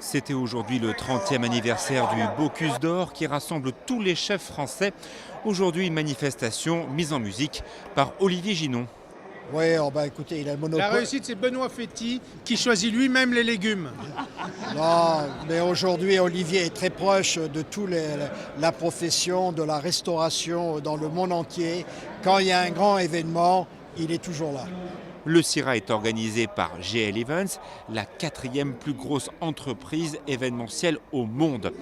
C'était aujourd'hui le 30e anniversaire du Bocuse d'Or qui rassemble tous les chefs français. Aujourd'hui, une manifestation mise en musique par Olivier Ginon. Oui, écoutez, il a le monopole. La réussite, c'est Benoît Féty qui choisit lui-même les légumes. Non, mais aujourd'hui, Olivier est très proche de toute la profession de la restauration dans le monde entier. Quand il y a un grand événement, il est toujours là. Le CIRA est organisé par GL Events, la 4e plus grosse entreprise événementielle au monde.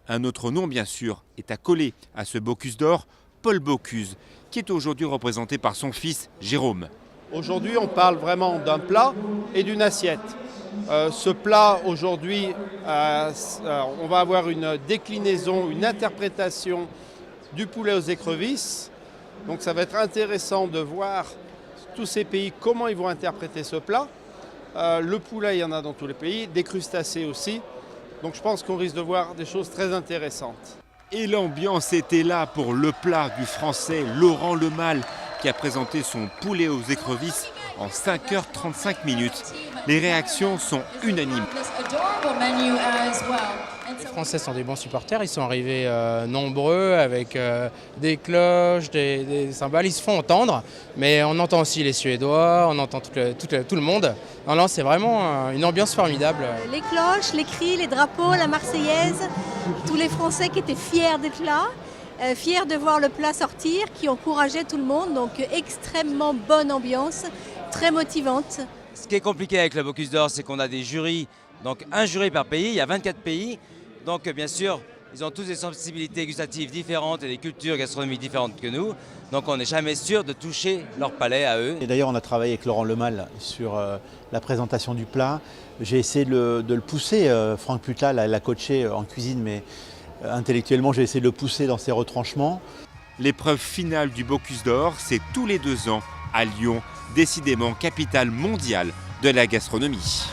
Un autre nom, bien sûr, est accolé à ce Bocuse d'Or, Paul Bocuse, qui est aujourd'hui représenté par son fils Jérôme. Aujourd'hui, on parle vraiment d'un plat et d'une assiette. Ce plat, aujourd'hui, on va avoir une déclinaison, une interprétation du poulet aux écrevisses. Donc ça va être intéressant de voir tous ces pays, comment ils vont interpréter ce plat. Le poulet, il y en a dans tous les pays, des crustacés aussi. Donc je pense qu'on risque de voir des choses très intéressantes. Et l'ambiance était là pour le plat du français Laurent Lemal, qui a présenté son poulet aux écrevisses en 5h35. Les réactions sont unanimes. Les Français sont des bons supporters, ils sont arrivés nombreux avec des cloches, des cymbales, ils se font entendre, mais on entend aussi les Suédois, on entend tout le monde. Non, c'est vraiment une ambiance formidable. Les cloches, les cris, les drapeaux, la Marseillaise, tous les Français qui étaient fiers d'être là, fiers de voir le plat sortir, qui encourageait tout le monde, donc extrêmement bonne ambiance, très motivante. Ce qui est compliqué avec le Bocuse d'Or, c'est qu'on a des jurys, donc un jury par pays, il y a 24 pays. Donc bien sûr, ils ont tous des sensibilités gustatives différentes et des cultures gastronomiques différentes que nous. Donc on n'est jamais sûr de toucher leur palais à eux. Et d'ailleurs, on a travaillé avec Laurent Lemal sur la présentation du plat. J'ai essayé de le pousser. Franck Putla l'a coaché en cuisine, mais intellectuellement, j'ai essayé de le pousser dans ses retranchements. L'épreuve finale du Bocuse d'Or, c'est tous les 2 ans à Lyon, décidément capitale mondiale de la gastronomie.